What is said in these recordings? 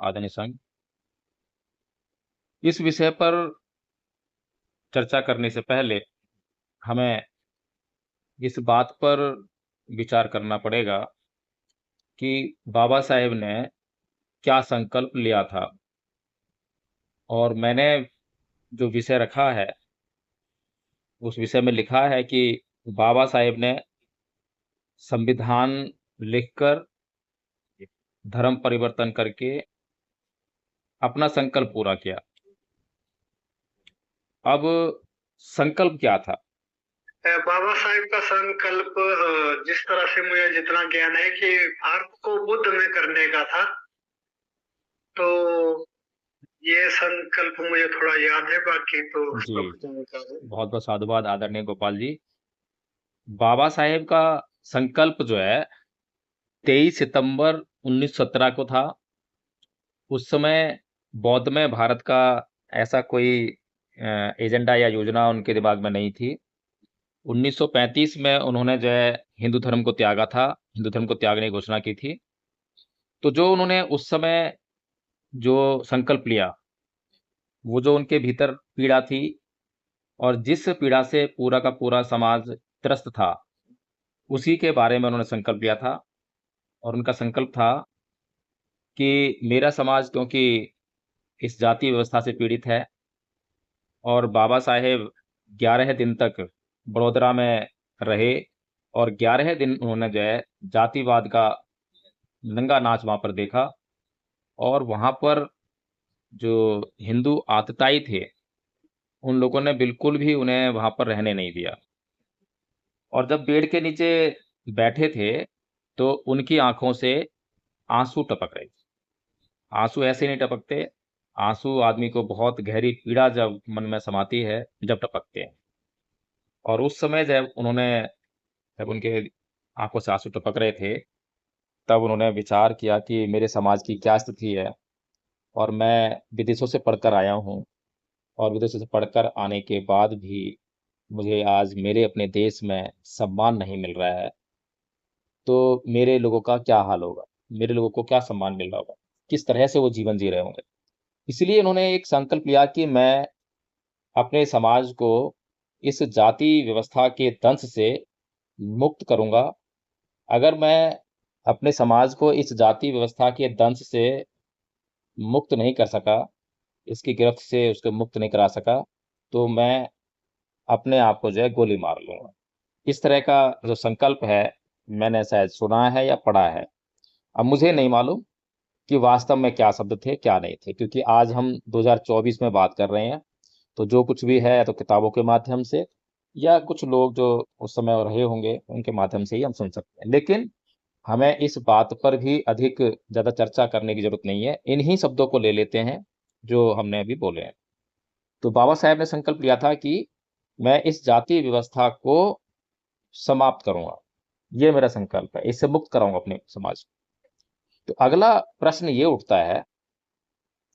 आदरणीय संघ, इस विषय पर चर्चा करने से पहले हमें इस बात पर विचार करना पड़ेगा कि बाबा साहेब ने क्या संकल्प लिया था। और मैंने जो विषय रखा है उस विषय में लिखा है कि बाबा साहेब ने संविधान लिखकर धर्म परिवर्तन करके अपना संकल्प पूरा किया। अब संकल्प क्या था? बाबा साहेब का संकल्प जिस तरह से मुझे जितना ज्ञान है कि भारत को बुद्ध में करने का था, तो ये संकल्प मुझे थोड़ा याद है, बाकी तो जी, बहुत बहुत साधुवाद आदरणीय गोपाल जी। बाबा साहेब का संकल्प जो है 23 सितंबर 1917 को था। उस समय बौद्धमय भारत का ऐसा कोई एजेंडा या योजना उनके दिमाग में नहीं थी। 1935 में उन्होंने जो है हिंदू धर्म को त्यागा था, हिंदू धर्म को त्यागने की घोषणा की थी। तो जो उन्होंने उस समय जो संकल्प लिया, वो जो उनके भीतर पीड़ा थी और जिस पीड़ा से पूरा का पूरा समाज त्रस्त था, उसी के बारे में उन्होंने संकल्प लिया था। और उनका संकल्प था कि मेरा समाज क्योंकि इस जाति व्यवस्था से पीड़ित है और बाबा साहेब 11 दिन तक बड़ोदरा में रहे और 11 दिन उन्होंने जो है जातिवाद का नंगा नाच वहां पर देखा। और वहां पर जो हिंदू आतताई थे, उन लोगों ने बिल्कुल भी उन्हें वहां पर रहने नहीं दिया। और जब पेड़ के नीचे बैठे थे तो उनकी आंखों से आंसू टपक रहे थे। आंसू ऐसे नहीं टपकते, आंसू आदमी को बहुत गहरी पीड़ा जब मन में समाती है, जब टपकते हैं। और उस समय जब उनके आंखों से आंसू टपक रहे थे, तब उन्होंने विचार किया कि मेरे समाज की क्या स्थिति है। और मैं विदेशों से पढ़कर आया हूँ और विदेशों से पढ़कर आने के बाद भी मुझे आज मेरे अपने देश में सम्मान नहीं मिल रहा है, तो मेरे लोगों का क्या हाल होगा, मेरे लोगों को क्या सम्मान मिल रहा होगा, किस तरह से वो जीवन जी रहे होंगे। इसलिए उन्होंने एक संकल्प लिया कि मैं अपने समाज को इस जाति व्यवस्था के दंश से मुक्त करूंगा। अगर मैं अपने समाज को इस जाति व्यवस्था के दंश से मुक्त नहीं कर सका, इसकी गिरफ्त से उसको मुक्त नहीं करा सका, तो मैं अपने आप को जो है गोली मार लूंगा। इस तरह का जो संकल्प है, मैंने शायद सुना है या पढ़ा है। अब मुझे नहीं मालूम कि वास्तव में क्या शब्द थे क्या नहीं थे, क्योंकि आज हम 2024 में बात कर रहे हैं। तो जो कुछ भी है तो किताबों के माध्यम से या कुछ लोग जो उस समय रहे होंगे उनके माध्यम से ही हम सुन सकते हैं। लेकिन हमें इस बात पर भी अधिक ज्यादा चर्चा करने की जरूरत नहीं है, इन्हीं शब्दों को ले लेते हैं जो हमने अभी बोले हैं। तो बाबा साहेब ने संकल्प लिया था कि मैं इस जाति व्यवस्था को समाप्त करूंगा, ये मेरा संकल्प है, इससे मुक्त कराऊंगा अपने समाज को। तो अगला प्रश्न ये उठता है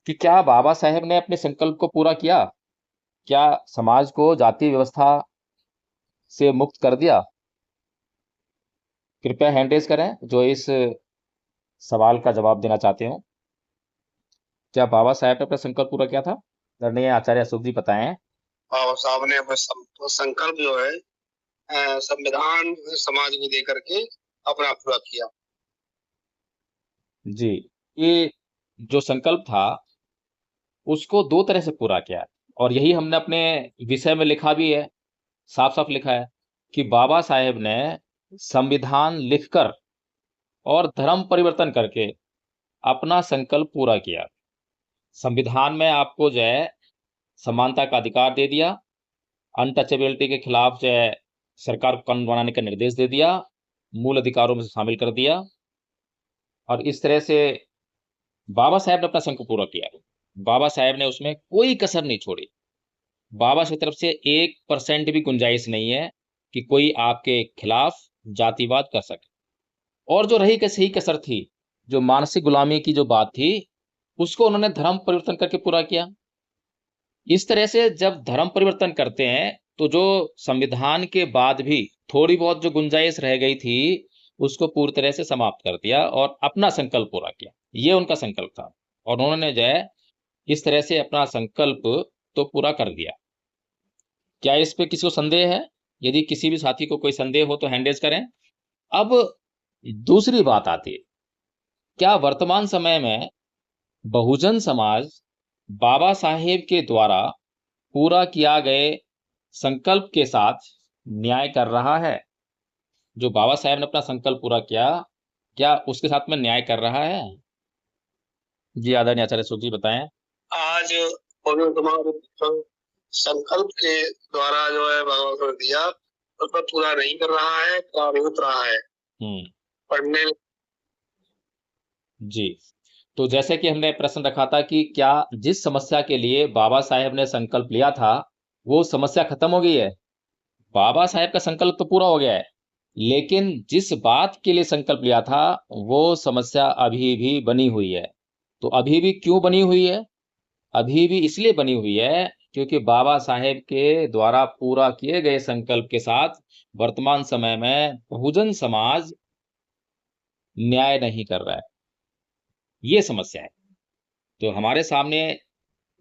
कि क्या बाबा साहेब ने अपने संकल्प को पूरा किया? क्या समाज को जाति व्यवस्था से मुक्त कर दिया? कृपया हैंड रेज करें जो इस सवाल का जवाब देना चाहते हो। क्या बाबा साहेब ने अपना संकल्प पूरा किया था? आदरणीय आचार्य अशोक जी बताएं। बाबा साहब ने अपना संकल्प जो है संविधान समाज को दे करके अपना पूरा किया। जी, ये जो संकल्प था उसको दो तरह से पूरा किया है और यही हमने अपने विषय में लिखा भी है, साफ साफ लिखा है कि बाबा साहेब ने संविधान लिखकर और धर्म परिवर्तन करके अपना संकल्प पूरा किया। संविधान में आपको जो है समानता का अधिकार दे दिया, अनटचेबिलिटी के खिलाफ जो है सरकार को कानून बनाने का निर्देश दे दिया, मूल अधिकारों में से शामिल कर दिया। और इस तरह से बाबा साहेब ने अपना संकल्प पूरा किया। बाबा साहेब ने उसमें कोई कसर नहीं छोड़ी। बाबा की तरफ से 1% भी गुंजाइश नहीं है कि कोई आपके खिलाफ जातिवाद कर सके। और जो रही के सही कसर थी, जो मानसिक गुलामी की जो बात थी, उसको उन्होंने धर्म परिवर्तन करके पूरा किया। इस तरह से जब धर्म परिवर्तन करते हैं तो जो संविधान के बाद भी थोड़ी बहुत जो गुंजाइश रह गई थी, उसको पूरी तरह से समाप्त कर दिया और अपना संकल्प पूरा किया। ये उनका संकल्प था। और उन्होंने जो है इस तरह से अपना संकल्प तो पूरा कर दिया। क्या इस पे किसी को संदेह है? यदि किसी भी साथी को कोई संदेह हो तो हैंड रेज करें। अब दूसरी बात आती है, क्या वर्तमान समय में बहुजन समाज बाबा साहेब के द्वारा पूरा किया गए संकल्प के साथ न्याय कर रहा है? जो बाबा साहेब ने अपना संकल्प पूरा किया, क्या उसके साथ में न्याय कर रहा है? जी आदरणीय आचार्य सुख जी बताएं। आज बहुजन समाज संकल्प के द्वारा जो है भगवान को दिया, उस पर पूरा नहीं कर रहा है, प्रारूप रहा है पढ़ने। जी, तो जैसे कि हमने प्रश्न रखा था कि क्या जिस समस्या के लिए बाबा साहेब ने संकल्प लिया था वो समस्या खत्म हो गई है? बाबा साहेब का संकल्प तो पूरा हो गया है, लेकिन जिस बात के लिए संकल्प लिया था वो समस्या अभी भी बनी हुई है। तो अभी भी क्यों बनी हुई है? अभी भी इसलिए बनी हुई है क्योंकि बाबा साहेब के द्वारा पूरा किए गए संकल्प के साथ वर्तमान समय में बहुजन समाज न्याय नहीं कर रहा है। ये समस्या है। तो हमारे सामने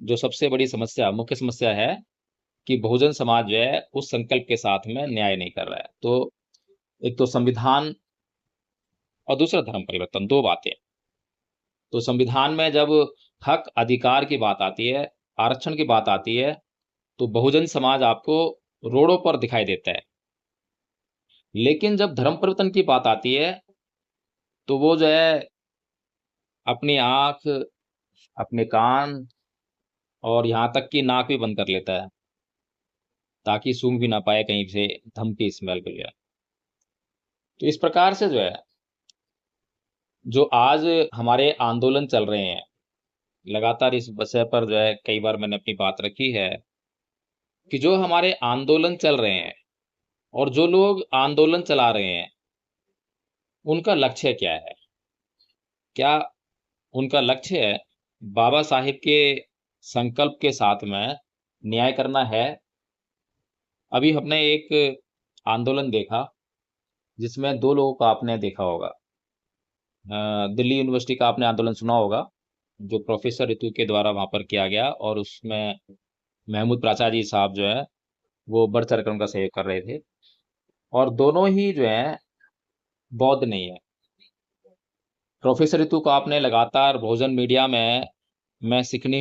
जो सबसे बड़ी समस्या, मुख्य समस्या है कि बहुजन समाज जो है उस संकल्प के साथ में न्याय नहीं कर रहा है। तो एक तो संविधान और दूसरा धर्म परिवर्तन, दो बातें। तो संविधान में जब हक अधिकार की बात आती है, आरक्षण की बात आती है, तो बहुजन समाज आपको रोडों पर दिखाई देता है। लेकिन जब धर्म परिवर्तन की बात आती है तो वो जो है अपनी आंख, अपने कान और यहाँ तक कि नाक भी बंद कर लेता है ताकि सूंघ भी ना पाए कहीं से धमकी स्मेल के लिए। तो इस प्रकार से जो है, जो आज हमारे आंदोलन चल रहे हैं, लगातार इस विषय पर जो है कई बार मैंने अपनी बात रखी है कि जो हमारे आंदोलन चल रहे हैं और जो लोग आंदोलन चला रहे हैं उनका लक्ष्य क्या है? क्या उनका लक्ष्य है बाबा साहिब के संकल्प के साथ में न्याय करना है? अभी हमने एक आंदोलन देखा जिसमें दो लोगों का आपने देखा होगा। दिल्ली यूनिवर्सिटी का आपने आंदोलन सुना होगा, जो प्रोफेसर ऋतु के द्वारा वहां पर किया गया, और उसमें महमूद प्राचार्य साहब जो है वो बढ़ चढ़कर उनका सहयोग कर रहे थे। और दोनों ही जो है बौद्ध नहीं है। प्रोफेसर ऋतु को आपने लगातार बहुजन मीडिया में मैं सीखनी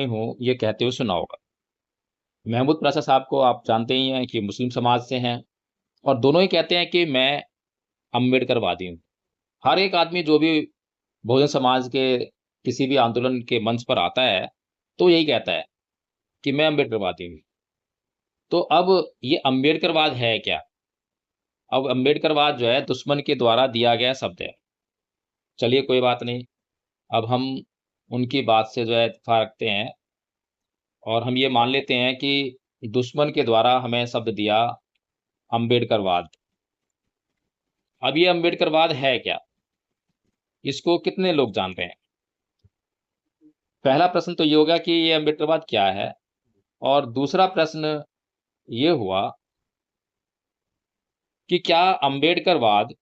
हूँ ये कहते हुए सुना होगा। महमूद प्राचार्य साहब को आप जानते ही हैं कि मुस्लिम समाज से हैं, और दोनों ही कहते हैं कि मैं अम्बेडकरवादी हूँ। हर एक आदमी जो भी बहुजन समाज के किसी भी आंदोलन के मंच पर आता है तो यही कहता है कि मैं अम्बेडकरवादी हूँ। तो अब ये अम्बेडकरवाद है क्या? अब अम्बेडकरवाद जो है दुश्मन के द्वारा दिया गया शब्द है। चलिए कोई बात नहीं, अब हम उनकी बात से जो है इत्तेफाक रखते हैं और हम ये मान लेते हैं कि दुश्मन के द्वारा हमें शब्द दिया अम्बेडकरवाद। अब ये अम्बेडकरवाद है क्या? इसको कितने लोग जानते हैं? पहला प्रश्न तो ये होगा कि ये अम्बेडकरवाद क्या है, और दूसरा प्रश्न ये हुआ कि क्या अम्बेडकरवाद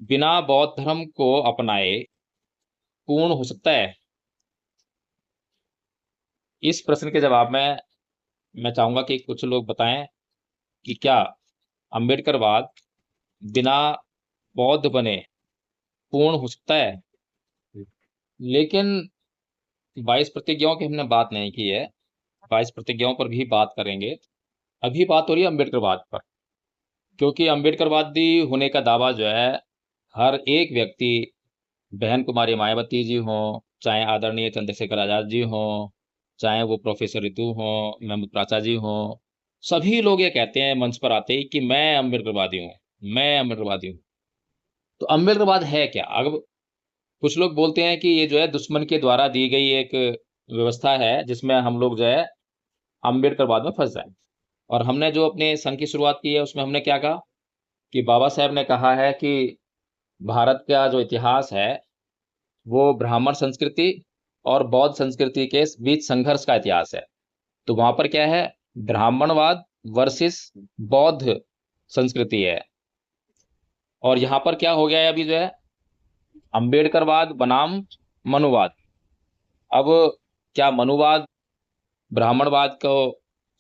बिना बौद्ध धर्म को अपनाए पूर्ण हो सकता है? इस प्रश्न के जवाब में मैं चाहूंगा कि कुछ लोग बताएं कि क्या अम्बेडकरवाद बिना बौद्ध बने पूर्ण हो सकता है? लेकिन 22 प्रतिज्ञाओं की हमने बात नहीं की है, 22 प्रतिज्ञाओं पर भी बात करेंगे। अभी बात हो रही है अम्बेडकरवाद पर, क्योंकि अम्बेडकरवादी होने का दावा जो है हर एक व्यक्ति, बहन कुमारी मायावती जी हों, चाहे आदरणीय चंद्रशेखर आजाद जी हों, चाहे वो प्रोफेसर ऋतु हों, महमूद प्राचार्य जी हों, सभी लोग ये कहते हैं मंच पर आते ही कि मैं अम्बेडकरवादी हूँ, मैं अम्बेडकरवादी हूँ। तो अम्बेडकरवाद है क्या? अब कुछ लोग बोलते हैं कि ये जो है दुश्मन के द्वारा दी गई एक व्यवस्था है जिसमें हम लोग जो है अम्बेडकरवाद में फंस जाए। और हमने जो अपने संघ की शुरुआत की है उसमें हमने क्या कहा कि बाबा साहेब ने कहा है कि भारत का जो इतिहास है वो ब्राह्मण संस्कृति और बौद्ध संस्कृति के बीच संघर्ष का इतिहास है। तो वहां पर क्या है, ब्राह्मणवाद वर्सेस बौद्ध संस्कृति है। और यहाँ पर क्या हो गया है, अभी जो है अम्बेडकरवाद बनाम मनुवाद। अब क्या मनुवाद ब्राह्मणवाद को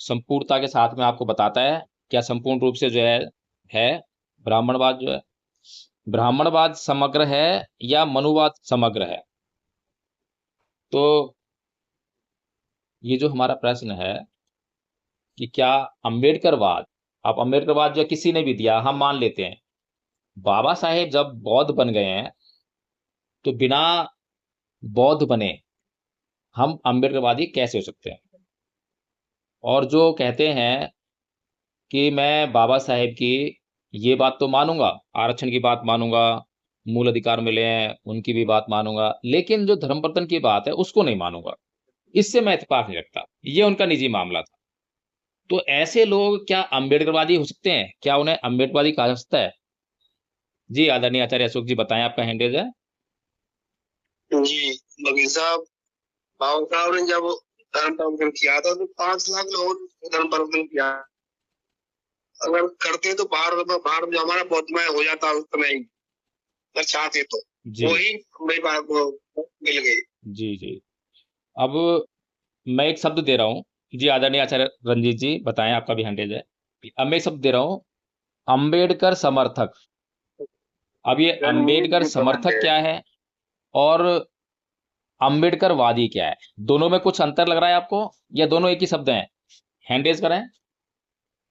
संपूर्णता के साथ में आपको बताता है? क्या संपूर्ण रूप से जो है ब्राह्मणवाद जो है, ब्राह्मणवाद समग्र है या मनुवाद समग्र है? तो ये जो हमारा प्रश्न है कि क्या अंबेडकरवाद, अब अंबेडकरवाद जो किसी ने भी दिया हम मान लेते हैं, बाबा साहेब जब बौद्ध बन गए हैं तो बिना बौद्ध बने हम अंबेडकरवादी कैसे हो सकते हैं? और जो कहते हैं कि मैं बाबा साहेब की ये बात तो मानूंगा, आरक्षण की बात मानूंगा, मूल अधिकार मिले हैं उनकी भी बात मानूंगा, लेकिन जो धर्म परिवर्तन की बात है उसको नहीं मानूंगा, इससे मैं इत्तेफाक नहीं रखता, ये उनका निजी मामला था। तो ऐसे लोग क्या अंबेडकरवादी हो सकते हैं? क्या उन्हें अंबेडकरवादी कहा जा सकता है? जी आदरणीय आचार्य अशोक जी बताएं, आपका हैंडल है। जी वकील साहब, बाबा साहब ने जब धर्म परिवर्तन किया था तो 5 लाख लोगों ने धर्म परिवर्तन किया। अगर करते तो बाहर जो हमारा बौद्धमय हो जाता उस समय ही, अगर चाहते तो जी वही मेरी बात को मिल गई। जी जी। अब मैं एक शब्द दे रहा हूँ। जी आदरणीय आचार्य रंजीत जी बताएं, आपका भी हैंडल है। अब मैं एक शब्द दे रहा हूँ, अंबेडकर समर्थक। अब ये अंबेडकर समर्थक क्या है और अंबेडकरवादी क्या है? दोनों में कुछ अंतर लग रहा है आपको या दोनों एक ही शब्द हैं? हैंड रेज करें।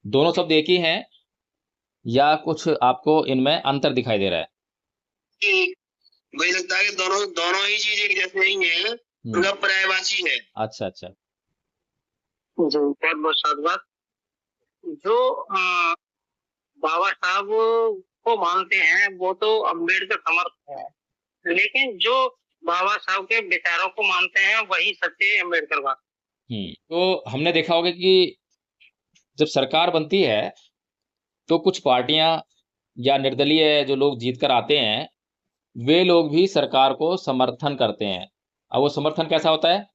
दोनों शब्द एक ही हैं या कुछ आपको इनमें अंतर दिखाई दे रहा है? कि मुझे लगता है कि दोनों दोनों ही चीज एक जैसे ही है, उनका पर्यायवाची है। अच्छा अच्छा। जी बहुत बहुत साधुवाद। जो बाबा साहब को मानते हैं वो तो अम्बेडकर समर्थक है, लेकिन जो बाबा साहब के विचारों को मानते हैं वही सच्चे अम्बेडकरवाद। तो हमने देखा होगा कि जब सरकार बनती है तो कुछ पार्टियां या निर्दलीय जो लोग जीत कर आते हैं वे लोग भी सरकार को समर्थन करते हैं। अब वो समर्थन कैसा होता है?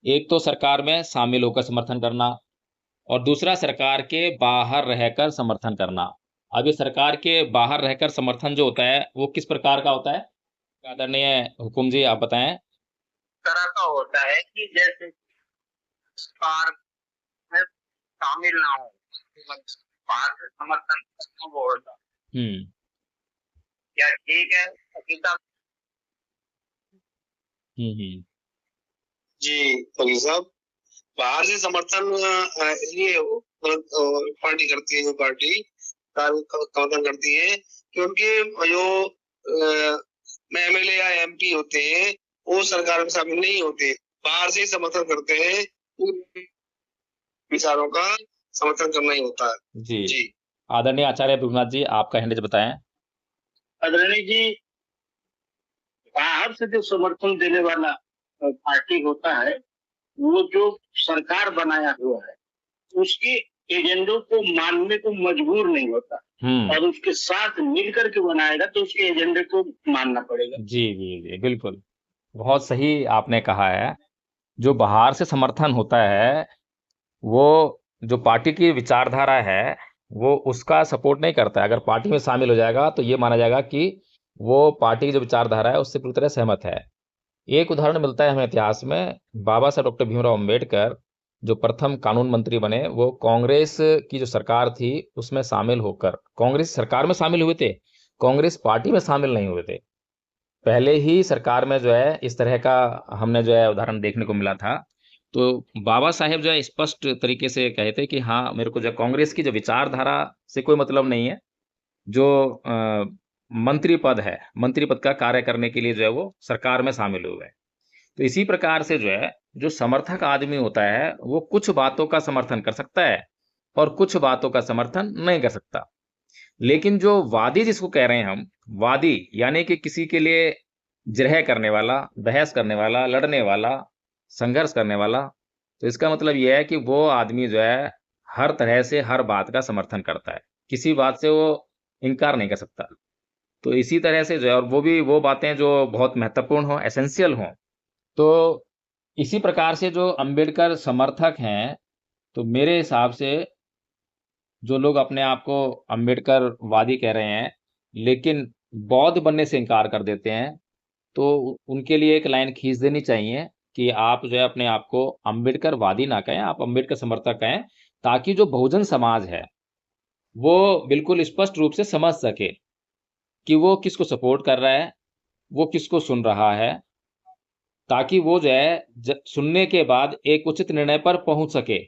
एक तो सरकार में शामिल होकर समर्थन करना और दूसरा सरकार के बाहर रहकर समर्थन करना। अब ये सरकार के बाहर रहकर समर्थन जो होता है वो किस प्रकार का होता है? आदरणीय हुकुम जी आप बताएं। तरह का होता है कि जैसे सरकार में शामिल ना हो, बाहर से समर्थन करना वो होता है। क्या ठीक है हकीकत? जी फकीर साहब, बाहर से समर्थन इसलिए पार्टी करती है, जो पार्टी समर्थन करती है कि उनके जो एमएलए या एमपी होते हैं वो सरकार में शामिल नहीं होते, बाहर से ही समर्थन करते हैं, विचारों का समर्थन करना ही होता है। जी जी आदरणीय आचार्य भृगुनाथ जी आपका हैंडल बताएं। आदरणीय जी, बाहर से जो समर्थन देने वाला पार्टी होता है वो जो सरकार बनाया हुआ है उसके एजेंडों को मानने को मजबूर नहीं होता और उसके साथ मिलकर के बनाएगा तो उसके एजेंडे को मानना पड़ेगा। जी जी जी बिल्कुल, बहुत सही आपने कहा है। जो बाहर से समर्थन होता है वो जो पार्टी की विचारधारा है वो उसका सपोर्ट नहीं करता है। अगर पार्टी में शामिल हो जाएगा तो ये माना जाएगा कि वो पार्टी की जो विचारधारा है उससे पूरी तरह सहमत है। एक उदाहरण मिलता है हमें इतिहास में, बाबा साहब डॉक्टर भीमराव अंबेडकर जो प्रथम कानून मंत्री बने वो कांग्रेस की जो सरकार थी उसमें शामिल होकर, कांग्रेस सरकार में शामिल हुए थे, कांग्रेस पार्टी में शामिल नहीं हुए थे। पहले ही सरकार में जो है इस तरह का हमने जो है उदाहरण देखने को मिला था। तो बाबा साहेब जो है स्पष्ट तरीके से कहे थे कि हाँ मेरे को जो कांग्रेस की जो विचारधारा से कोई मतलब नहीं है, जो मंत्री पद है, मंत्री पद का कार्य करने के लिए जो है वो सरकार में शामिल हुए। तो इसी प्रकार से जो है जो समर्थक आदमी होता है वो कुछ बातों का समर्थन कर सकता है और कुछ बातों का समर्थन नहीं कर सकता। लेकिन जो वादी जिसको कह रहे हैं हम, वादी यानी कि किसी के लिए जिरह करने वाला, बहस करने वाला, लड़ने वाला, संघर्ष करने वाला, तो इसका मतलब यह है कि वो आदमी जो है हर तरह से हर बात का समर्थन करता है, किसी बात से वो इनकार नहीं कर सकता। तो इसी तरह से जो है, और वो भी वो बातें जो बहुत महत्वपूर्ण हो, एसेंशियल हो। तो इसी प्रकार से जो अंबेडकर समर्थक हैं, तो मेरे हिसाब से जो लोग अपने आप को अंबेडकरवादी कह रहे हैं, लेकिन बौद्ध बनने से इनकार कर देते हैं, तो उनके लिए एक लाइन खींच देनी चाहिए कि आप जो है अपने आप को अम्बेडकरवादी ना कहें, आप अम्बेडकर समर्थक कहें, ताकि जो बहुजन समाज है वो बिल्कुल स्पष्ट रूप से समझ सके कि वो किसको सपोर्ट कर रहा है, वो किसको सुन रहा है, ताकि वो जो है सुनने के बाद एक उचित निर्णय पर पहुंच सके।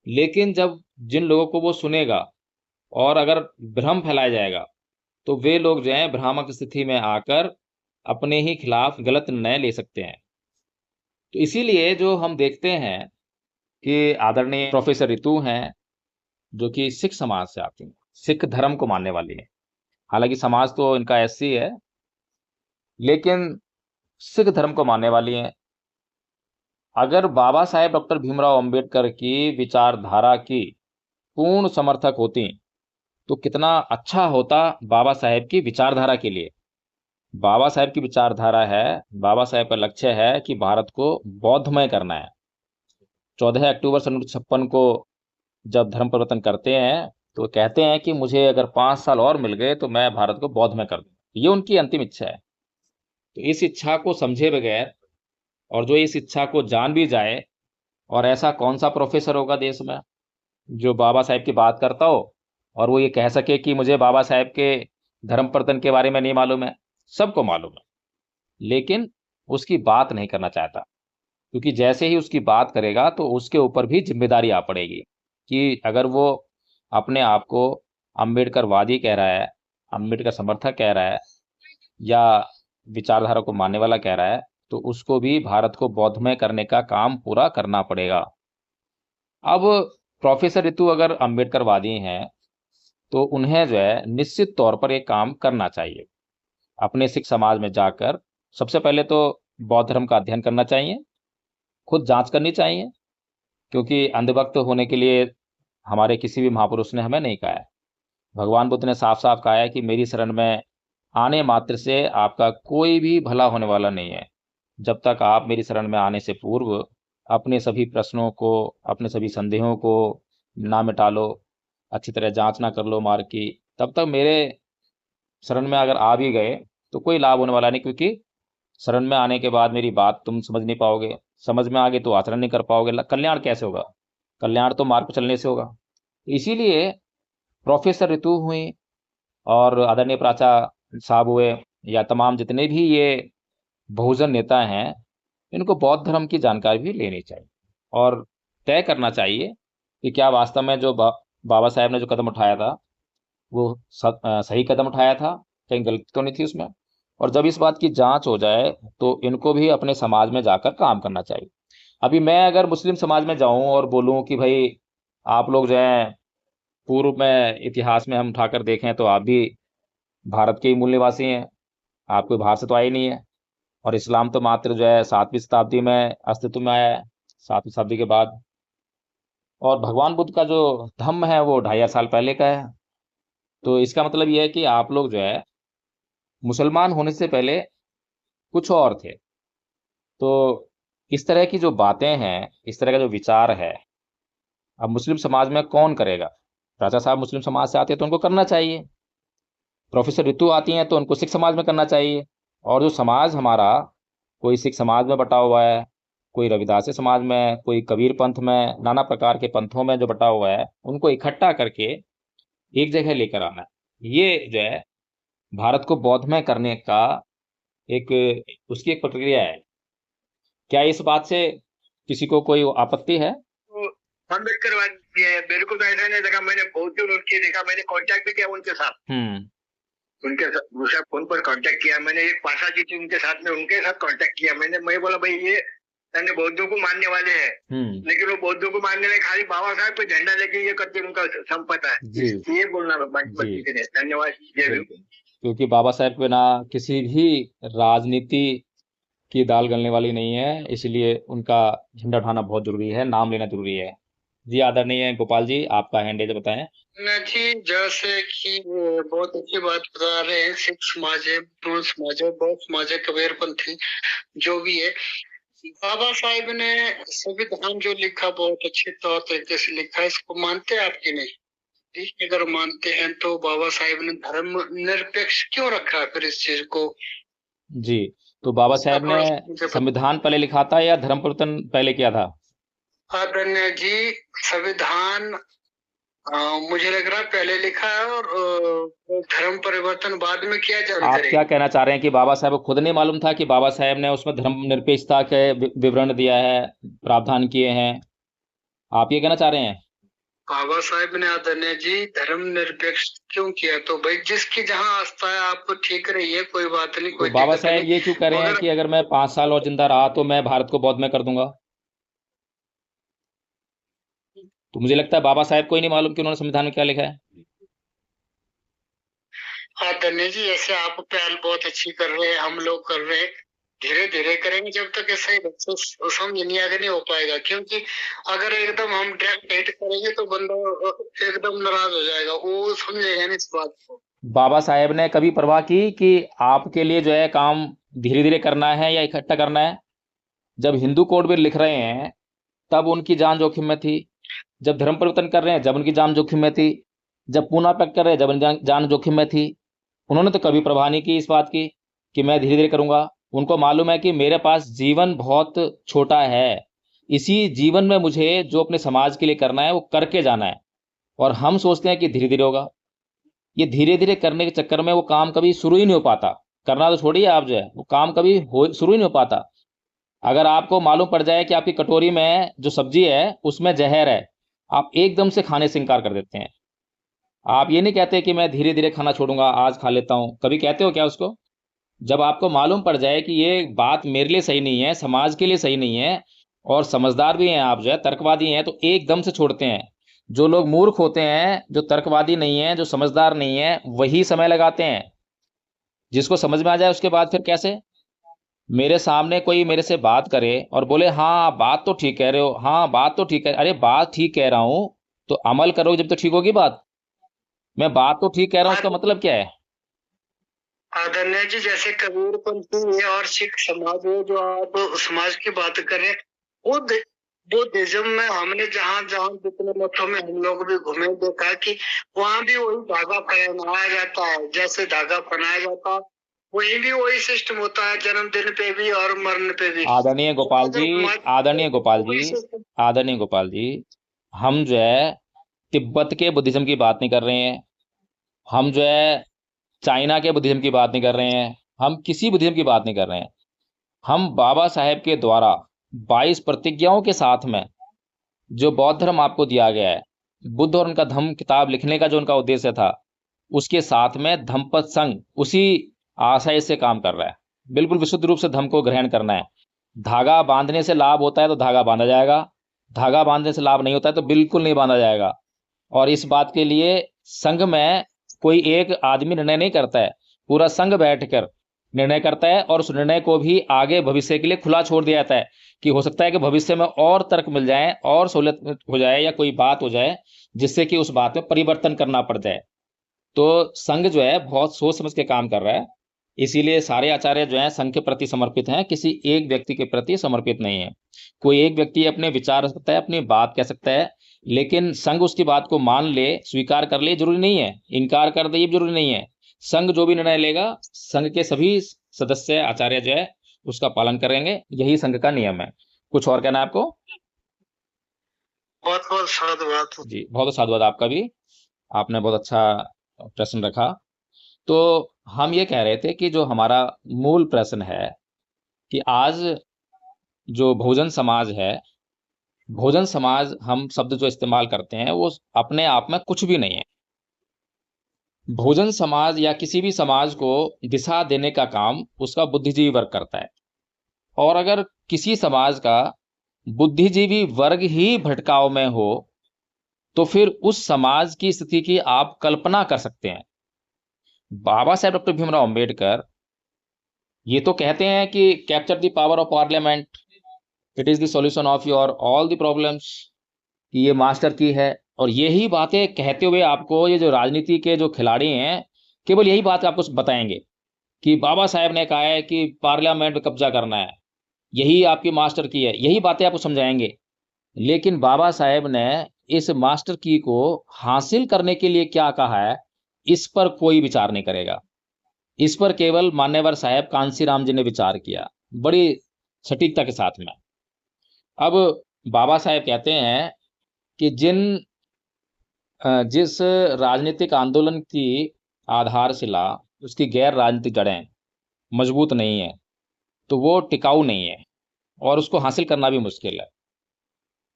लेकिन जब जिन लोगों को वो सुनेगा और अगर भ्रम फैलाया जाएगा, तो वे लोग जो हैं भ्रामक स्थिति में आकर अपने ही खिलाफ गलत निर्णय ले सकते हैं। तो इसीलिए जो हम देखते हैं कि आदरणीय प्रोफेसर रितु हैं, जो कि सिख समाज से आती हैं, सिख धर्म को मानने वाली है। हालांकि समाज तो इनका एससी है, लेकिन सिख धर्म को मानने वाली हैं। अगर बाबा साहेब डॉक्टर भीमराव अंबेडकर की विचारधारा की पूर्ण समर्थक होती तो कितना अच्छा होता बाबा साहेब की विचारधारा के लिए। बाबा साहेब की विचारधारा है, बाबा साहेब का लक्ष्य है कि भारत को बौद्धमय करना है। 14 अक्टूबर सन 1956 को जब धर्म परिवर्तन करते हैं तो कहते हैं कि मुझे अगर 5 साल और मिल गए तो मैं भारत को बौद्धमय कर दूं। ये उनकी अंतिम इच्छा है। तो इस इच्छा को समझे बगैर और जो इस इच्छा को जान भी जाए, और ऐसा कौन सा प्रोफेसर होगा देश में जो बाबा साहेब की बात करता हो और वो ये कह सके कि मुझे बाबा साहेब के धर्म परिवर्तन के बारे में नहीं मालूम है। सबको मालूम है, लेकिन उसकी बात नहीं करना चाहता, क्योंकि जैसे ही उसकी बात करेगा तो उसके ऊपर भी जिम्मेदारी आ पड़ेगी कि अगर वो अपने आप को अम्बेडकरवादी कह रहा है, अम्बेडकर समर्थक कह रहा है, या विचारधारा को मानने वाला कह रहा है, तो उसको भी भारत को बौद्धमय करने का काम पूरा करना पड़ेगा। अब प्रोफेसर रितु अगर अम्बेडकरवादी हैं तो उन्हें जो है निश्चित तौर पर एक काम करना चाहिए। अपने सिख समाज में जाकर सबसे पहले तो बौद्ध धर्म का अध्ययन करना चाहिए, खुद जांच करनी चाहिए, क्योंकि अंधभक्त होने के लिए हमारे किसी भी महापुरुष ने हमें नहीं कहा है। भगवान बुद्ध ने साफ साफ कहा है कि मेरी शरण में आने मात्र से आपका कोई भी भला होने वाला नहीं है। जब तक आप मेरी शरण में आने से पूर्व अपने सभी प्रश्नों को, अपने सभी संदेहों को ना मिटा लो, अच्छी तरह जांच ना कर लो मार्ग की, तब तक मेरे शरण में अगर आ भी गए तो कोई लाभ होने वाला नहीं, क्योंकि शरण में आने के बाद मेरी बात तुम समझ नहीं पाओगे, समझ में आगे तो आचरण नहीं कर पाओगे, कल्याण कैसे होगा? कल्याण तो मार्ग पर चलने से होगा। इसीलिए प्रोफेसर रितु हुई और आदरणीय प्राचार्य साहब हुए, या तमाम जितने भी ये बहुजन नेता हैं, इनको बौद्ध धर्म की जानकारी भी लेनी चाहिए और तय करना चाहिए कि क्या वास्तव में जो बाबा साहेब ने जो कदम उठाया था वो सही कदम उठाया था, कहीं गलती तो नहीं थी उसमें। और जब इस बात की जांच हो जाए तो इनको भी अपने समाज में जाकर काम करना चाहिए। अभी मैं अगर मुस्लिम समाज में जाऊं और बोलूं कि भाई आप लोग जो हैं पूर्व में इतिहास में हम उठाकर देखें तो आप भी भारत के ही मूल निवासी हैं, आप कोई बाहर से तो आए नहीं है, और इस्लाम तो मात्र जो है 7वीं शताब्दी में अस्तित्व में आया है, 7वीं शताब्दी के बाद। और भगवान बुद्ध का जो धम्म है वो 2500 साल पहले का है। तो इसका मतलब ये है कि आप लोग जो है मुसलमान होने से पहले कुछ और थे। तो इस तरह की जो बातें हैं, इस तरह का जो विचार है, अब मुस्लिम समाज में कौन करेगा? राजा साहब मुस्लिम समाज से आते हैं तो उनको करना चाहिए, प्रोफेसर रितु आती हैं तो उनको सिख समाज में करना चाहिए। और जो समाज हमारा कोई सिख समाज में बटा हुआ है, कोई रविदासी समाज में, कोई कबीर पंथ में, नाना प्रकार के पंथों में जो बटा हुआ है, उनको इकट्ठा करके एक जगह लेकर आना, ये जो है भारत को बौद्धमय करने का एक उसकी एक प्रक्रिया है। क्या इस बात से किसी को कोई आपत्ति है? तो अम्बेडकर वादी है, बिल्कुल तो ऐसा नहीं लगा। मैंने बहुत दूर उनकी देखा, मैंने कांटेक्ट भी किया उनके साथ, उनके साथ फोन पर कांटेक्ट किया मैंने। एक पाशा जी थी उनके साथ में, उनके साथ कांटेक्ट किया मैंने। मैं बोला भाई ये यानी बौद्धों को मानने वाले हैं, लेकिन वो बौद्धों को मानने में खाली बाबा साहब को झंडा लेके ये करते उनका संपत्ति है, ये बोलना बाकी के लिए। धन्यवाद। क्योंकि बाबा साहेब के बिना किसी भी राजनीति की दाल गलने वाली नहीं है, इसलिए उनका झंडा उठाना बहुत जरूरी है, नाम लेना जरूरी है। जी आदरणीय गोपाल जी, आपका हैंड है, बताएं। जी, जैसे कि बहुत अच्छी बात बता रहे हैं, सिख समाज है, ब्राह्मण समाज है, बौद्ध समाज है, कबीरपंथी जो भी है, बाबा साहिब ने संविधान जो लिखा बहुत अच्छे तौर तरीके से लिखा है। इसको मानते हैं आपकी नहीं? ठीक, अगर मानते हैं तो बाबा साहिब ने धर्म निरपेक्ष क्यों रखा फिर इस चीज को? जी, तो बाबा साहेब ने मुझे संविधान पहले लिखा था या धर्म परिवर्तन पहले किया था? आदरणीय जी, संविधान मुझे लग रहा है पहले लिखा है और धर्म परिवर्तन बाद में किया। आप जानकारी क्या कहना चाह रहे हैं कि बाबा साहेब को खुद नहीं मालूम था कि बाबा साहेब ने उसमें धर्मनिरपेक्षता के विवरण दिया है, प्रावधान किए हैं? आप ये कहना चाह रहे हैं? बाबा साहेब ने आदरणीय जी धर्म निरपेक्ष क्यों किया? तो भाई जिसकी जहाँ आस्था है आप ठीक रहिए, कोई बात नहीं, तो कोई बाबा दिक्कत साहेब नहीं। ये क्यों कह रहे हैं मगर कि अगर मैं 5 साल और जिंदा रहा तो मैं भारत को बौद्ध में कर दूंगा? तो मुझे लगता है बाबा साहेब को ही नहीं मालूम कि उन्होंने संविधान में क्या लिखा है। आदरणीय जी, ऐसे आप पहल बहुत अच्छी कर रहे हैं, हम लोग कर रहे हैं, धीरे धीरे करेंगे। जब तक ऐसा ही बच्चे समझ नहीं आगे नहीं हो पाएगा, क्योंकि अगर एकदम हम डायरेक्ट हेट करेंगे तो बंदा एकदम नाराज हो जाएगा, वो समझेगा नहीं इस बात को। बाबा साहेब ने कभी परवाह की कि आपके लिए जो है काम धीरे धीरे करना है या इकट्ठा करना है? जब हिंदू कोड बिल लिख रहे हैं तब उनकी जान जोखिम में थी, जब धर्म परिवर्तन कर रहे हैं जब उनकी जान जोखिम में थी, जब पूना पैक्ट कर रहे हैं जब उनकी जान जोखिम में थी। उन्होंने तो कभी परवाह नहीं की इस बात की कि मैं धीरे धीरे करूंगा। उनको मालूम है कि मेरे पास जीवन बहुत छोटा है, इसी जीवन में मुझे जो अपने समाज के लिए करना है वो करके जाना है। और हम सोचते हैं कि धीरे धीरे होगा। ये धीरे धीरे करने के चक्कर में वो काम कभी शुरू ही नहीं हो पाता। करना तो छोड़िए, आप जो है वो काम कभी शुरू ही नहीं हो पाता। अगर आपको मालूम पड़ जाए कि आपकी कटोरी में जो सब्जी है उसमें जहर है, आप एकदम से खाने से इनकार कर देते हैं। आप ये नहीं कहते कि मैं धीरे धीरे खाना छोड़ूंगा, आज खा लेता हूं। कभी कहते हो क्या उसको? जब आपको मालूम पड़ जाए कि ये बात मेरे लिए सही नहीं है, समाज के लिए सही नहीं है, और समझदार भी हैं आप, जो है तर्कवादी हैं, तो एकदम से छोड़ते हैं। जो लोग मूर्ख होते हैं, जो तर्कवादी नहीं है, जो समझदार नहीं है, वही समय लगाते हैं। जिसको समझ में आ जाए उसके बाद फिर कैसे? मेरे सामने कोई मेरे से बात करे और बोले हाँ बात तो ठीक कह रहे हो, हाँ बात तो ठीक है, अरे बात ठीक कह रहा हूं तो अमल करो जब तो ठीक होगी बात। मैं बात तो ठीक कह रहा हूं, उसका मतलब क्या है? आदरणीय जी, जैसे कबीरपंथी है और सिख समाज है, जो आप समाज की बात करें, बुद्धिज्म में हमने जहाँ जहाँ जितने मठों में हम लोग भी घूमे, देखा कि वहां भी वही धागा पहनाया जाता है। जैसे धागा पहनाया जाता है वही भी वही सिस्टम होता है, जन्मदिन पे भी और मरण पे भी। आदरणीय गोपाल जी, आदरणीय गोपाल जी, वही system- आदरणीय गोपाल जी, हम जो है तिब्बत के बुद्धिज्म की बात नहीं कर रहे हैं, हम जो है चाइना के बुद्धिज्म की बात नहीं कर रहे हैं, हम किसी बुद्धिज्म की बात नहीं कर रहे हैं। हम बाबा साहेब के द्वारा 22 प्रतिज्ञाओं के साथ में जो बौद्ध धर्म आपको दिया गया है, बुद्ध और उनका धम्म किताब लिखने का जो उनका उद्देश्य था, उसके साथ में धम्मपद संघ उसी आशय से काम कर रहा है। बिल्कुल विशुद्ध रूप से धम्म को ग्रहण करना है। धागा बांधने से लाभ होता है तो धागा बांधा जाएगा, धागा बांधने से लाभ नहीं होता है तो बिल्कुल नहीं बांधा जाएगा। और इस बात के लिए संघ में कोई एक आदमी निर्णय नहीं करता है, पूरा संघ बैठकर निर्णय करता है, और उस निर्णय को भी आगे भविष्य के लिए खुला छोड़ दिया जाता है कि हो सकता है कि भविष्य में और तर्क मिल जाए और सहूलियत हो जाए या कोई बात हो जाए जिससे कि उस बात में परिवर्तन करना पड़ जाए। तो संघ जो है बहुत सोच समझ के काम कर रहा है, इसीलिए सारे आचार्य जो हैं संघ के प्रति समर्पित हैं, किसी एक व्यक्ति के प्रति समर्पित नहीं है। कोई एक व्यक्ति अपने विचार रख सकता है, अपनी बात कह सकता है, लेकिन संघ उसकी बात को मान ले, स्वीकार कर ले, जरूरी नहीं है। इनकार कर दे ये जरूरी नहीं है। संघ जो भी निर्णय लेगा, संघ के सभी सदस्य आचार्य जो है उसका पालन करेंगे, यही संघ का नियम है। कुछ और कहना है आपको? बहुत बहुत साधुवाद जी, बहुत साधुवाद आपका भी, आपने बहुत अच्छा प्रश्न रखा। तो हम ये कह रहे थे कि जो हमारा मूल प्रश्न है कि आज जो भोजन समाज है, भोजन समाज हम शब्द जो इस्तेमाल करते हैं वो अपने आप में कुछ भी नहीं है। भोजन समाज या किसी भी समाज को दिशा देने का काम उसका बुद्धिजीवी वर्ग करता है। और अगर किसी समाज का बुद्धिजीवी वर्ग ही भटकाव में हो तो फिर उस समाज की स्थिति की आप कल्पना कर सकते हैं। बाबा साहेब डॉक्टर भीमराव अंबेडकर ये तो कहते हैं कि capture the power of parliament, it is the solution of your all the problems, कि ये मास्टर की है। और यही बातें कहते हुए आपको ये जो राजनीति के जो खिलाड़ी हैं केवल यही बात आपको बताएंगे कि बाबा साहेब ने कहा है कि पार्लियामेंट में कब्जा करना है, यही आपकी मास्टर की है, यही बातें आपको समझाएंगे। लेकिन बाबा साहेब ने इस मास्टर की को हासिल करने के लिए क्या कहा है, इस पर कोई विचार नहीं करेगा। इस पर केवल मान्यवर साहब कांसीराम जी ने विचार किया, बड़ी सटीकता के साथ में। अब बाबा साहेब कहते हैं कि जिस राजनीतिक आंदोलन की आधारशिला, उसकी गैर राजनीतिक जड़ें मजबूत नहीं है, तो वो टिकाऊ नहीं है और उसको हासिल करना भी मुश्किल है।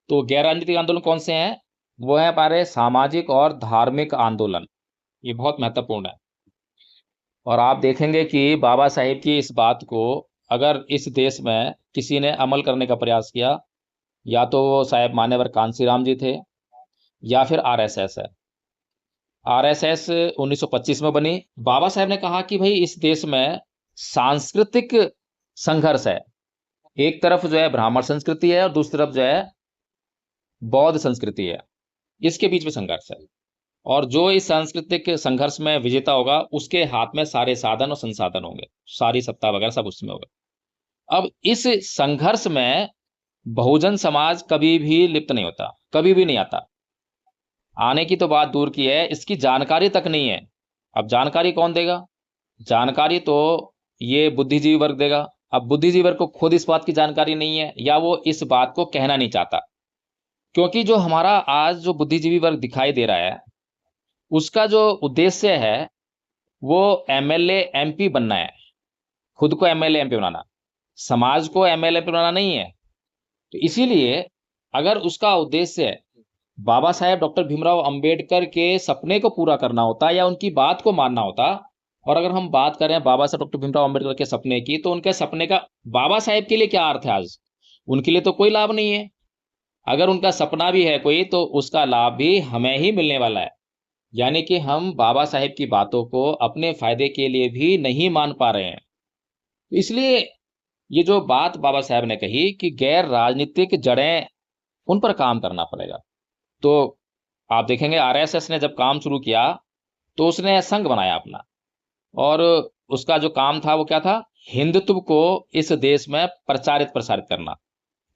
तो गैर राजनीतिक आंदोलन कौन से हैं? वो है हमारे सामाजिक और धार्मिक आंदोलन। ये बहुत महत्वपूर्ण है। और आप देखेंगे कि बाबा साहेब की इस बात को अगर इस देश में किसी ने अमल करने का प्रयास किया, या तो वो साहेब मान्यवर कांसीराम जी थे या फिर आरएसएस है। आरएसएस 1925 में बनी। बाबा साहेब ने कहा कि भाई इस देश में सांस्कृतिक संघर्ष है। एक तरफ जो है ब्राह्मण संस्कृति है और दूसरी तरफ जो है बौद्ध संस्कृति है। इसके बीच में संघर्ष है, और जो इस सांस्कृतिक संघर्ष में विजेता होगा उसके हाथ में सारे साधन और संसाधन होंगे, सारी सत्ता वगैरह सब उसमें होगा। अब इस संघर्ष में बहुजन समाज कभी भी लिप्त नहीं होता, कभी भी नहीं आता। आने की तो बात दूर की है, इसकी जानकारी तक नहीं है। अब जानकारी कौन देगा? जानकारी तो ये बुद्धिजीवी वर्ग देगा। अब बुद्धिजीवी वर्ग को खुद इस बात की जानकारी नहीं है, या वो इस बात को कहना नहीं चाहता, क्योंकि जो हमारा आज जो बुद्धिजीवी वर्ग दिखाई दे रहा है, उसका जो उद्देश्य है वो एमएलए एमपी बनना है, खुद को एमएलए एमपी बनाना, समाज को एमएलए एमपी बनाना नहीं है। तो इसीलिए अगर उसका उद्देश्य बाबा साहेब डॉक्टर भीमराव अंबेडकर के सपने को पूरा करना होता या उनकी बात को मानना होता, और अगर हम बात करें बाबा साहेब डॉक्टर भीमराव अंबेडकर के सपने की, तो उनके सपने का बाबा साहेब के लिए क्या अर्थ है? आज उनके लिए तो कोई लाभ नहीं है। अगर उनका सपना भी है कोई, तो उसका लाभ भी हमें ही मिलने वाला है। यानी कि हम बाबा साहेब की बातों को अपने फायदे के लिए भी नहीं मान पा रहे हैं। इसलिए ये जो बात बाबा साहेब ने कही कि गैर राजनीतिक जड़ें, उन पर काम करना पड़ेगा। तो आप देखेंगे आरएसएस ने जब काम शुरू किया तो उसने संघ बनाया अपना, और उसका जो काम था वो क्या था? हिंदुत्व को इस देश में प्रसारित करना,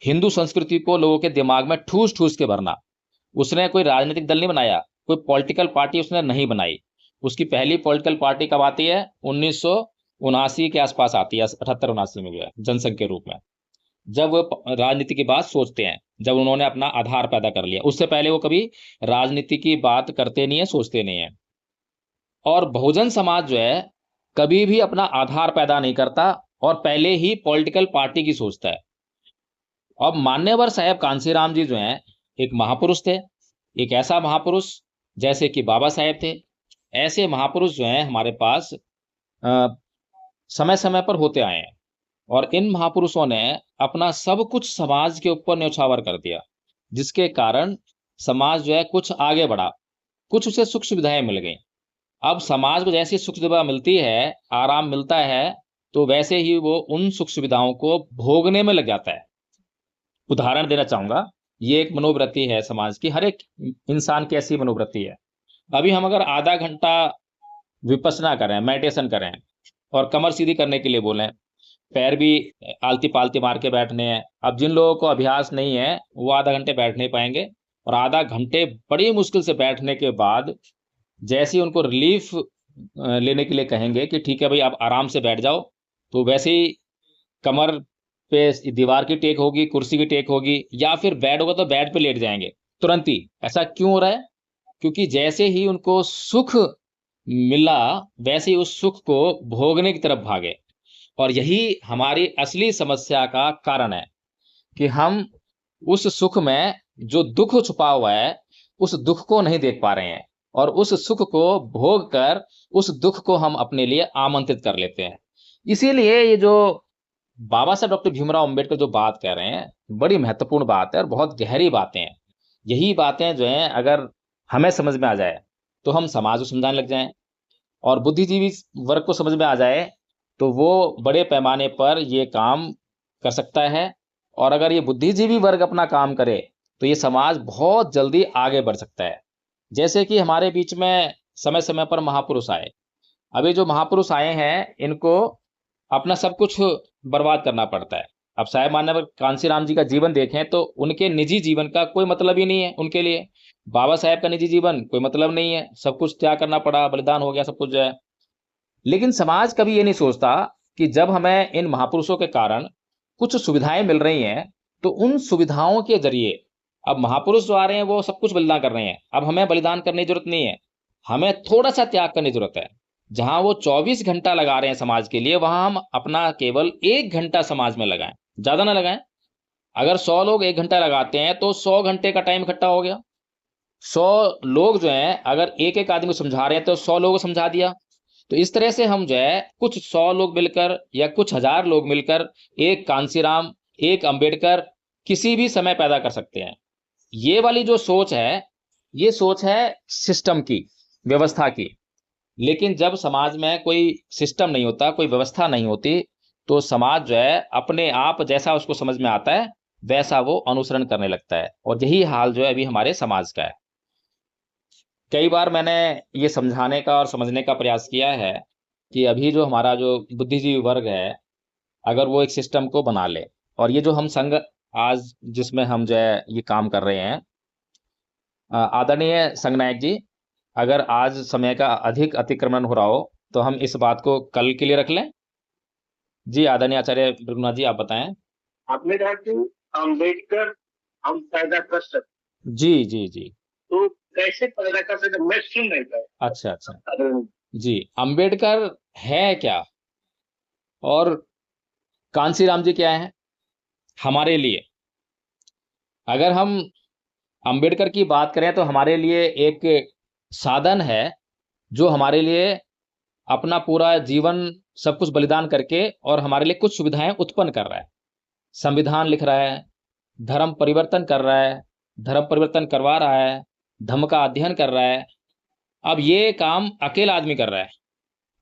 हिंदू संस्कृति को लोगों के दिमाग में ठूस ठूस के भरना। उसने कोई राजनीतिक दल नहीं बनाया, कोई पॉलिटिकल पार्टी उसने नहीं बनाई। उसकी पहली पॉलिटिकल पार्टी कब आती है? 1979 के आसपास आती है, 78-79 में जो है जनसंघ के रूप में, जब वो राजनीति की बात सोचते हैं, जब उन्होंने अपना आधार पैदा कर लिया। उससे पहले वो कभी राजनीति की बात करते नहीं है, सोचते नहीं है। और बहुजन समाज जो है कभी भी अपना आधार पैदा नहीं करता और पहले ही पॉलिटिकल पार्टी की सोचता है। अब मान्यवर साहेब कांसीराम जी जो हैं एक महापुरुष थे, एक ऐसा महापुरुष जैसे कि बाबा साहेब थे। ऐसे महापुरुष जो हैं हमारे पास समय समय पर होते आए हैं, और इन महापुरुषों ने अपना सब कुछ समाज के ऊपर न्यौछावर कर दिया, जिसके कारण समाज जो है कुछ आगे बढ़ा, कुछ उसे सुख सुविधाएं मिल गई। अब समाज को जैसी सुख सुविधा मिलती है, आराम मिलता है, तो वैसे ही वो उन सुख सुविधाओं को भोगने में लग जाता है। उदाहरण देना चाहूंगा, ये एक मनोवृत्ति है समाज की, हर एक इंसान की ऐसी मनोवृत्ति है। अभी हम अगर आधा घंटा विपස්සना करें, मेडिटेशन करें, और कमर सीधी करने के लिए बोलें, पैर भी आलती पालती मार के बैठने हैं। अब जिन लोगों को अभ्यास नहीं है वो आधा घंटे बैठ नहीं पाएंगे, और आधा घंटे बड़ी मुश्किल से बैठने के बाद जैसे ही उनको रिलीफ लेने के लिए कहेंगे कि ठीक है भाई आप आराम से बैठ जाओ, तो वैसे ही कमर पे दीवार की टेक होगी, कुर्सी की टेक होगी, या फिर बेड होगा तो बेड पे लेट जाएंगे तुरंत ही। ऐसा क्यों हो रहा है? क्योंकि जैसे ही उनको सुख मिला वैसे ही उस सुख को भोगने की तरफ भागे। और यही हमारी असली समस्या का कारण है कि हम उस सुख में जो दुख छुपा हुआ है उस दुख को नहीं देख पा रहे हैं, और उस सुख को भोग कर उस दुख को हम अपने लिए आमंत्रित कर लेते हैं। इसीलिए ये जो बाबा साहब डॉक्टर भीमराव अंबेडकर जो बात कह रहे हैं, बड़ी महत्वपूर्ण बात है और बहुत गहरी बातें हैं। यही बातें जो हैं अगर हमें समझ में आ जाए तो हम समाज को समझाने लग जाएं, और बुद्धिजीवी वर्ग को समझ में आ जाए तो वो बड़े पैमाने पर ये काम कर सकता है। और अगर ये बुद्धिजीवी वर्ग अपना काम करे तो ये समाज बहुत जल्दी आगे बढ़ सकता है। जैसे कि हमारे बीच में समय समय पर महापुरुष आए। अभी जो महापुरुष आए हैं इनको अपना सब कुछ बर्बाद करना पड़ता है। अब साहेब मान्यवर कांसीराम जी का जीवन देखें तो उनके निजी जीवन का कोई मतलब ही नहीं है उनके लिए। बाबा साहेब का निजी जीवन कोई मतलब नहीं है, सब कुछ त्याग करना पड़ा, बलिदान हो गया सब कुछ जो है। लेकिन समाज कभी ये नहीं सोचता कि जब हमें इन महापुरुषों के कारण कुछ सुविधाएं मिल रही हैं, तो उन सुविधाओं के जरिए अब महापुरुष जो आ रहे हैं वो सब कुछ बलिदान कर रहे हैं, अब हमें बलिदान करने की जरूरत नहीं है, हमें थोड़ा सा त्याग करने की जरूरत है। जहां वो 24 घंटा लगा रहे हैं समाज के लिए, वहां हम अपना केवल 1 घंटा समाज में लगाएं, ज्यादा ना लगाएं। अगर 100 लोग 1 घंटा लगाते हैं तो 100 घंटे का टाइम इकट्ठा हो गया। 100 लोग जो हैं अगर एक एक आदमी को समझा रहे हैं तो 100 लोगों को समझा दिया। तो इस तरह से हम जो है कुछ 100 लोग मिलकर या कुछ हजार लोग मिलकर एक कांसीराम, एक अंबेडकर किसी भी समय पैदा कर सकते हैं। ये वाली जो सोच है, ये सोच है सिस्टम की, व्यवस्था की। लेकिन जब समाज में कोई सिस्टम नहीं होता, कोई व्यवस्था नहीं होती, तो समाज जो है अपने आप जैसा उसको समझ में आता है वैसा वो अनुसरण करने लगता है। और यही हाल जो है अभी हमारे समाज का है। कई बार मैंने ये समझाने का और समझने का प्रयास किया है कि अभी जो हमारा जो बुद्धिजीवी वर्ग है, अगर वो एक सिस्टम को बना ले, और ये जो हम संघ आज जिसमें हम जो है ये काम कर रहे हैं, आदरणीय संघ नायक जी, अगर आज समय का अधिक अतिक्रमण हो रहा हो तो हम इस बात को कल के लिए रख लें। जी आदरणीय आचार्य भृगुनाथ जी, आप बताएं। आपने कहा कि अम्बेडकर हम पैदा कर सकते, जी जी जी। तो कैसे पैदा कर सकते, मैं सुन नहीं पाया। अच्छा अच्छा। जी, अंबेडकर है क्या और कांसीराम जी क्या है हमारे लिए? अगर हम अंबेडकर की बात करें तो हमारे लिए एक साधन है जो हमारे लिए अपना पूरा जीवन सब कुछ बलिदान करके और हमारे लिए कुछ सुविधाएं उत्पन्न कर रहा है। संविधान लिख रहा है, धर्म परिवर्तन कर रहा है, धर्म परिवर्तन करवा रहा है, धम्म का अध्ययन कर रहा है। अब ये काम अकेला आदमी कर रहा है।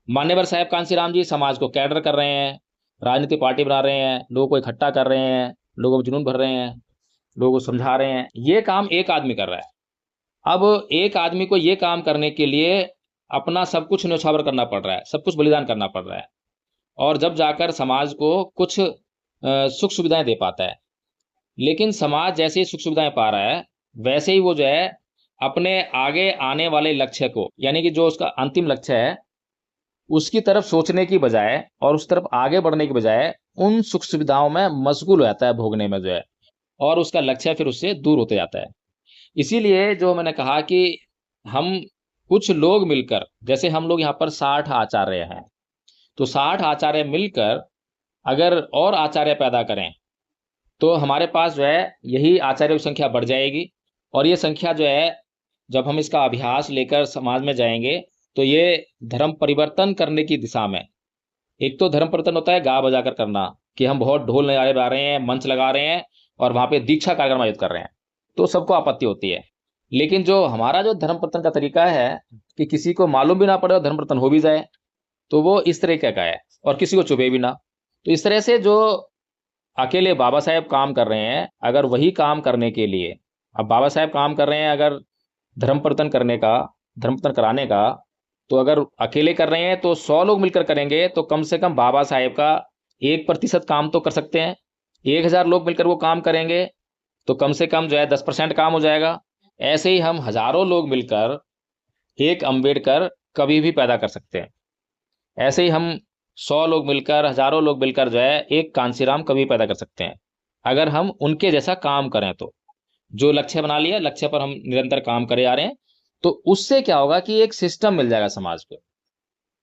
मान्यवर साहब कांसीराम जी समाज को कैडर कर रहे हैं, राजनीतिक पार्टी बना रहे हैं, लोगों को इकट्ठा कर रहे हैं, लोगों को जुनून भर रहे हैं, लोगों को समझा रहे हैं। ये काम एक आदमी कर रहा है। अब एक आदमी को ये काम करने के लिए अपना सब कुछ न्यौछावर करना पड़ रहा है, सब कुछ बलिदान करना पड़ रहा है, और जब जाकर समाज को कुछ सुख सुविधाएं दे पाता है। लेकिन समाज जैसे ही सुख सुविधाएं पा रहा है, वैसे ही वो जो है अपने आगे आने वाले लक्ष्य को, यानी कि जो उसका अंतिम लक्ष्य है, उसकी तरफ सोचने की बजाय और उस तरफ आगे बढ़ने की बजाय उन सुख सुविधाओं में मशगूल हो जाता है, भोगने में जो है, और उसका लक्ष्य फिर उससे दूर होते जाता है। इसीलिए जो मैंने कहा कि हम कुछ लोग मिलकर, जैसे हम लोग यहाँ पर 60 आचार्य हैं, तो 60 आचार्य मिलकर अगर और आचार्य पैदा करें तो हमारे पास जो है यही आचार्यों की संख्या बढ़ जाएगी। और ये संख्या जो है, जब हम इसका अभ्यास लेकर समाज में जाएंगे तो ये धर्म परिवर्तन करने की दिशा में, एक तो धर्म परिवर्तन होता है गा बजाकर करना, कि हम बहुत ढोल नगाड़े बजा रहे हैं, मंच लगा रहे हैं और वहां पे दीक्षा कार्यक्रम आयोजित कर रहे हैं, तो सबको आपत्ति होती है। लेकिन जो हमारा जो धर्म परिवर्तन का तरीका है कि किसी को मालूम भी ना पड़े और धर्म परिवर्तन हो भी जाए, तो वो इस तरीके का है और किसी को चुभे भी ना। तो इस तरह से जो अकेले बाबा साहेब काम कर रहे हैं, अगर वही काम करने के लिए, अब बाबा साहेब काम कर रहे हैं अगर धर्म परिवर्तन करने का, धर्म परिवर्तन कराने का, तो अगर अकेले कर रहे हैं तो 100 लोग मिलकर करेंगे तो कम से कम बाबा साहेब का 1% काम तो कर सकते हैं। 1000 लोग मिलकर वो काम करेंगे तो कम से कम जो है 10% काम हो जाएगा। ऐसे ही हम हजारों लोग मिलकर एक अंबेडकर कभी भी पैदा कर सकते हैं। ऐसे ही हम 100 लोग मिलकर, हजारों लोग मिलकर जो है एक कांसीराम कभी पैदा कर सकते हैं, अगर हम उनके जैसा काम करें। तो जो लक्ष्य बना लिया, लक्ष्य पर हम निरंतर काम करे जा रहे हैं, तो उससे क्या होगा कि एक सिस्टम मिल जाएगा समाज को।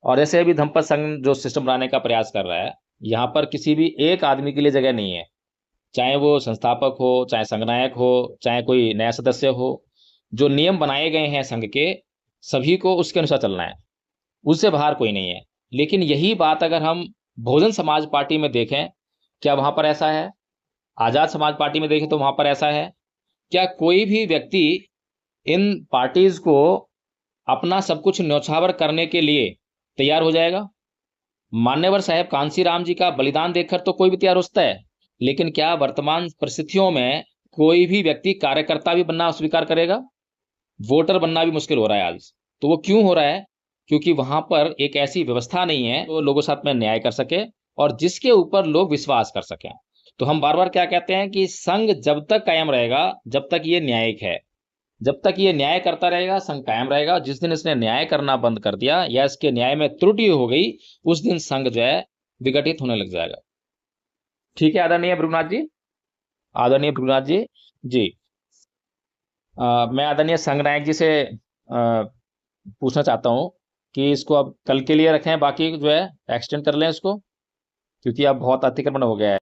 और जैसे अभी धम्मपद संघ जो सिस्टम बनाने का प्रयास कर रहा है, यहाँ पर किसी भी एक आदमी के लिए जगह नहीं है, चाहे वो संस्थापक हो, चाहे संघनायक हो, चाहे कोई नया सदस्य हो। जो नियम बनाए गए हैं संघ के, सभी को उसके अनुसार चलना है, उससे बाहर कोई नहीं है। लेकिन यही बात अगर हम बहुजन समाज पार्टी में देखें, क्या वहां पर ऐसा है? आजाद समाज पार्टी में देखें तो वहां पर ऐसा है? क्या कोई भी व्यक्ति इन पार्टीज को अपना सब कुछ न्यौछावर करने के लिए तैयार हो जाएगा? मान्यवर साहेब कांसीराम जी का बलिदान देखकर तो कोई भी तैयार हो सकता है, लेकिन क्या वर्तमान परिस्थितियों में कोई भी व्यक्ति कार्यकर्ता भी बनना स्वीकार करेगा? वोटर बनना भी मुश्किल हो रहा है आज। तो वो क्यों हो रहा है? क्योंकि वहां पर एक ऐसी व्यवस्था नहीं है जो लोगों साथ में न्याय कर सके और जिसके ऊपर लोग विश्वास कर सकें। तो हम बार बार क्या कहते हैं कि संघ जब तक कायम रहेगा जब तक ये न्यायिक है, जब तक ये न्याय करता रहेगा संघ कायम रहेगा। जिस दिन इसने न्याय करना बंद कर दिया या इसके न्याय में त्रुटि हो गई, उस दिन संघ जो है विघटित होने लग जाएगा। ठीक है आदरणीय भृगुनाथ जी, आदरणीय भृगुनाथ जी जी। मैं आदरणीय संघ नायक जी से पूछना चाहता हूं कि इसको अब कल के लिए रखें, बाकी जो है एक्सटेंड कर लें इसको, क्योंकि अब बहुत अतिक्रमण हो गया है।